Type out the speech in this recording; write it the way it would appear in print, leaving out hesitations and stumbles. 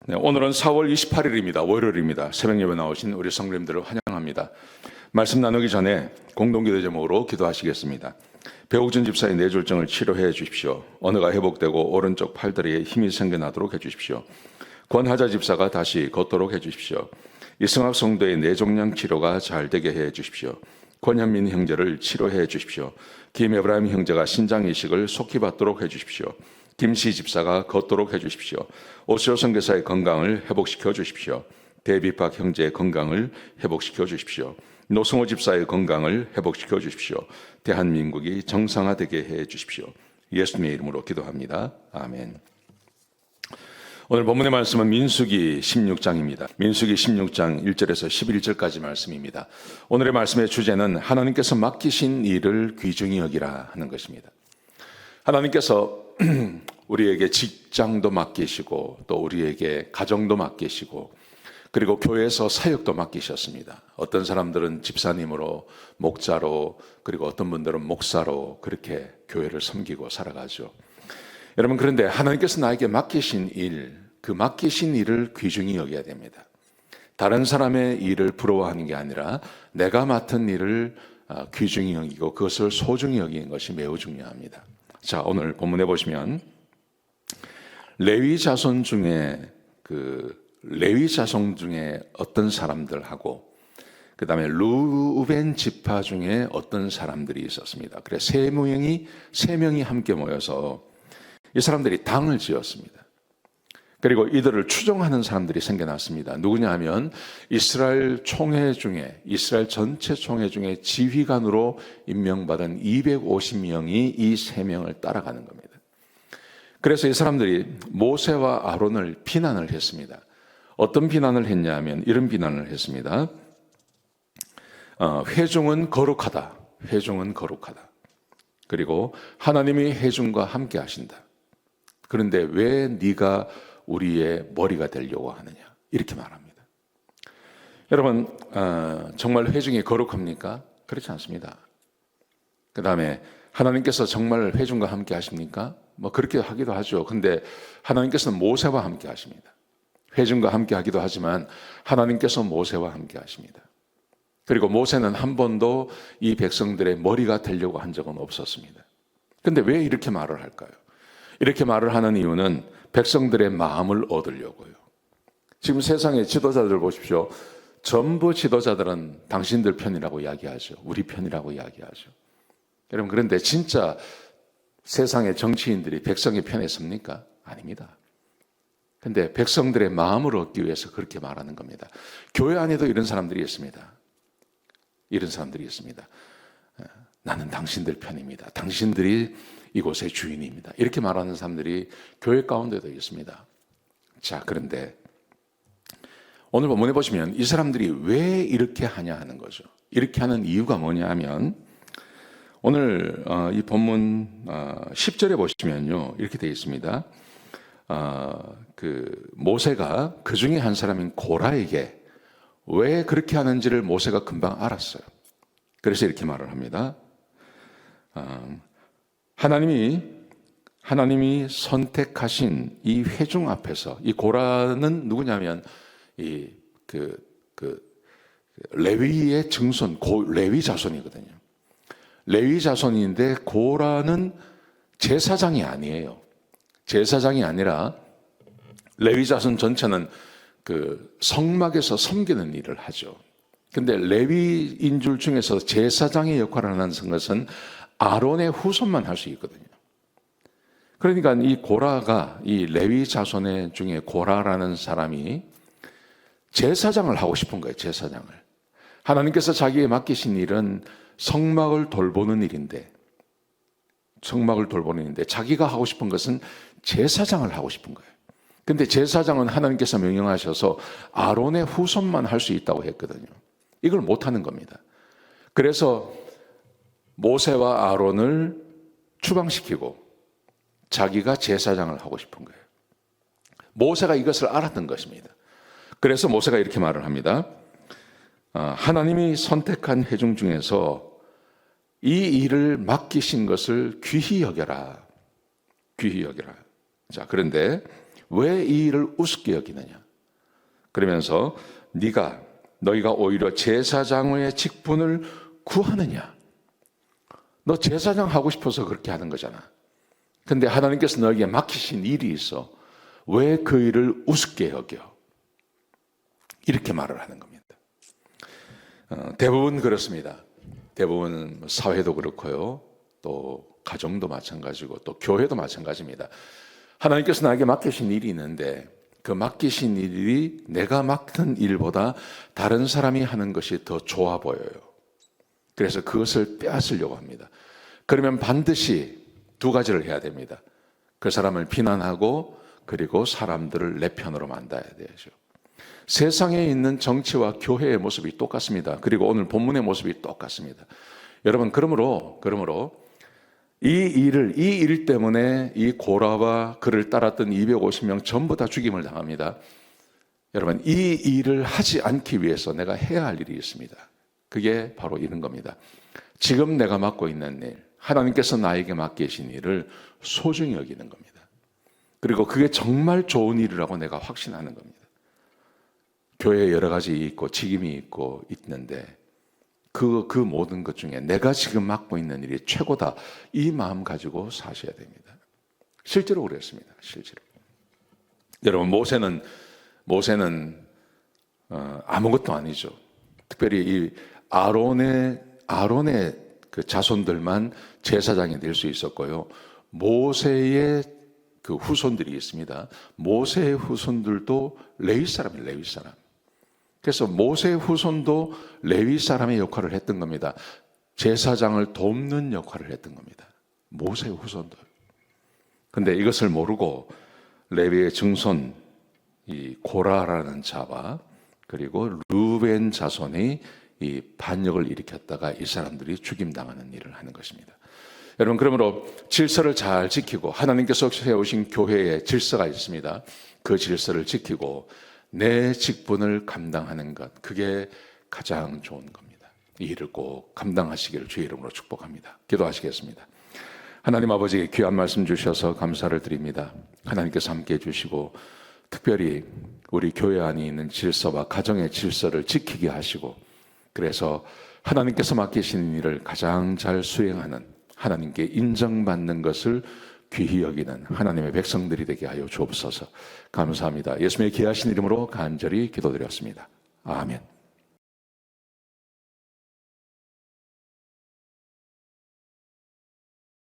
네, 오늘은 4월 28일입니다. 월요일입니다. 새벽 예배 나오신 우리 성도님들을 환영합니다. 말씀 나누기 전에 공동기도 제목으로 기도하시겠습니다. 배옥준 집사의 뇌졸중을 치료해 주십시오. 언어가 회복되고 오른쪽 팔다리에 힘이 생겨나도록 해 주십시오. 권하자 집사가 다시 걷도록 해 주십시오. 이승학 성도의 뇌종양 치료가 잘 되게 해 주십시오. 권현민 형제를 치료해 주십시오. 김에브라임 형제가 신장 이식을 속히 받도록 해 주십시오. 김씨 집사가 걷도록 해 주십시오. 오시오 선교사의 건강을 회복시켜 주십시오. 대비박 형제의 건강을 회복시켜 주십시오. 노승호 집사의 건강을 회복시켜 주십시오. 대한민국이 정상화되게 해 주십시오. 예수님의 이름으로 기도합니다. 아멘. 오늘 본문의 말씀은 민수기 16장입니다. 민수기 16장 1절에서 11절까지 말씀입니다. 오늘의 말씀의 주제는 하나님께서 맡기신 일을 귀중히 여기라 하는 것입니다. 하나님께서 우리에게 직장도 맡기시고 또 우리에게 가정도 맡기시고 그리고 교회에서 사역도 맡기셨습니다. 어떤 사람들은 집사님으로, 목자로, 그리고 어떤 분들은 목사로 그렇게 교회를 섬기고 살아가죠. 여러분, 그런데 하나님께서 나에게 맡기신 일, 그 맡기신 일을 귀중히 여겨야 됩니다. 다른 사람의 일을 부러워하는 게 아니라 내가 맡은 일을 귀중히 여기고 그것을 소중히 여기는 것이 매우 중요합니다. 자, 오늘 본문에 보시면 레위 자손 중에 어떤 사람들하고 그 다음에 루벤 지파 중에 어떤 사람들이 있었습니다. 그래서 세 명이 함께 모여서 이 사람들이 당을 지었습니다. 그리고 이들을 추종하는 사람들이 생겨났습니다. 누구냐 하면 이스라엘 전체 총회 중에 지휘관으로 임명받은 250명이 이 세 명을 따라가는 겁니다. 그래서 이 사람들이 모세와 아론을 비난을 했습니다. 어떤 비난을 했냐 하면 이런 비난을 했습니다. 회중은 거룩하다. 회중은 거룩하다. 그리고 하나님이 회중과 함께 하신다. 그런데 왜 네가 우리의 머리가 되려고 하느냐, 이렇게 말합니다. 여러분, 정말 회중이 거룩합니까? 그렇지 않습니다. 그 다음에 하나님께서 정말 회중과 함께 하십니까? 그렇게 하기도 하죠. 근데 하나님께서는 모세와 함께 하십니다. 회중과 함께 하기도 하지만 하나님께서 모세와 함께 하십니다. 그리고 모세는 한 번도 이 백성들의 머리가 되려고 한 적은 없었습니다. 근데 왜 이렇게 말을 할까요? 이렇게 말을 하는 이유는 백성들의 마음을 얻으려고요. 지금 세상의 지도자들 보십시오. 전부 지도자들은 당신들 편이라고 이야기하죠. 우리 편이라고 이야기하죠. 여러분, 그런데 진짜 세상의 정치인들이 백성의 편에 섭니까? 아닙니다. 근데 백성들의 마음을 얻기 위해서 그렇게 말하는 겁니다. 교회 안에도 이런 사람들이 있습니다. 이런 사람들이 있습니다. 나는 당신들 편입니다. 당신들이 이곳의 주인입니다. 이렇게 말하는 사람들이 교회 가운데도 있습니다. 자, 그런데 오늘 본문에 보시면 이 사람들이 왜 이렇게 하냐 하는 거죠. 이렇게 하는 이유가 뭐냐 하면 오늘 이 본문 10절에 보시면요, 이렇게 되어 있습니다. 모세가 그 중에 한 사람인 고라에게 왜 그렇게 하는지를 모세가 금방 알았어요. 그래서 이렇게 말을 합니다. 하나님이 선택하신 이 회중 앞에서, 이 고라는 누구냐면 레위의 증손, 레위 자손이거든요. 레위 자손인데 고라는 제사장이 아니에요. 제사장이 아니라 레위 자손 전체는 성막에서 섬기는 일을 하죠. 근데 레위인 줄 중에서 제사장의 역할을 하는 것은 아론의 후손만 할 수 있거든요. 그러니까 이 고라가, 이 레위 자손의 중에 고라라는 사람이 제사장을 하고 싶은 거예요. 제사장을. 하나님께서 자기에게 맡기신 일은 성막을 돌보는 일인데 자기가 하고 싶은 것은 제사장을 하고 싶은 거예요. 근데 제사장은 하나님께서 명령하셔서 아론의 후손만 할 수 있다고 했거든요. 이걸 못하는 겁니다. 그래서 모세와 아론을 추방시키고 자기가 제사장을 하고 싶은 거예요. 모세가 이것을 알았던 것입니다. 그래서 모세가 이렇게 말을 합니다. 하나님이 선택한 회중 중에서 이 일을 맡기신 것을 귀히 여겨라. 귀히 여겨라. 자, 그런데 왜 이 일을 우습게 여기느냐? 그러면서 너희가 오히려 제사장의 직분을 구하느냐? 너 제사장 하고 싶어서 그렇게 하는 거잖아. 근데 하나님께서 너에게 맡기신 일이 있어. 왜 그 일을 우습게 여겨? 이렇게 말을 하는 겁니다. 대부분 그렇습니다. 대부분 사회도 그렇고요. 또 가정도 마찬가지고 또 교회도 마찬가지입니다. 하나님께서 나에게 맡기신 일이 있는데 그 맡기신 일이 내가 맡은 일보다 다른 사람이 하는 것이 더 좋아 보여요. 그래서 그것을 빼앗으려고 합니다. 그러면 반드시 두 가지를 해야 됩니다. 그 사람을 비난하고 그리고 사람들을 내 편으로 만들어야 되죠. 세상에 있는 정치와 교회의 모습이 똑같습니다. 그리고 오늘 본문의 모습이 똑같습니다. 여러분, 그러므로 이 일 때문에 이 고라와 그를 따랐던 250명 전부 다 죽임을 당합니다. 여러분, 이 일을 하지 않기 위해서 내가 해야 할 일이 있습니다. 그게 바로 이런 겁니다. 지금 내가 맡고 있는 일, 하나님께서 나에게 맡기신 일을 소중히 여기는 겁니다. 그리고 그게 정말 좋은 일이라고 내가 확신하는 겁니다. 교회에 여러 가지 있고 직임이 있고 있는데 그 모든 것 중에 내가 지금 맡고 있는 일이 최고다. 이 마음 가지고 사셔야 됩니다. 실제로 그랬습니다. 실제로. 여러분, 모세는 아무것도 아니죠. 특별히 이 아론의 그 자손들만 제사장이 될 수 있었고요. 모세의 그 후손들이 있습니다. 모세의 후손들도 레위 사람이에요. 레위 사람. 그래서 모세의 후손도 레위 사람의 역할을 했던 겁니다. 제사장을 돕는 역할을 했던 겁니다. 모세의 후손들. 근데 이것을 모르고 레위의 증손 이 고라라는 자와 그리고 루벤 자손이 이 반역을 일으켰다가 이 사람들이 죽임당하는 일을 하는 것입니다. 여러분, 그러므로 질서를 잘 지키고 하나님께서 세우신 교회에 질서가 있습니다. 그 질서를 지키고 내 직분을 감당하는 것, 그게 가장 좋은 겁니다. 이 일을 꼭 감당하시기를 주의 이름으로 축복합니다. 기도하시겠습니다. 하나님 아버지, 귀한 말씀 주셔서 감사를 드립니다. 하나님께서 함께해 주시고 특별히 우리 교회 안에 있는 질서와 가정의 질서를 지키게 하시고 그래서 하나님께서 맡기신 일을 가장 잘 수행하는 하나님께 인정받는 것을 귀히 여기는 하나님의 백성들이 되게 하여 주옵소서. 감사합니다. 예수님의 귀하신 이름으로 간절히 기도드렸습니다. 아멘.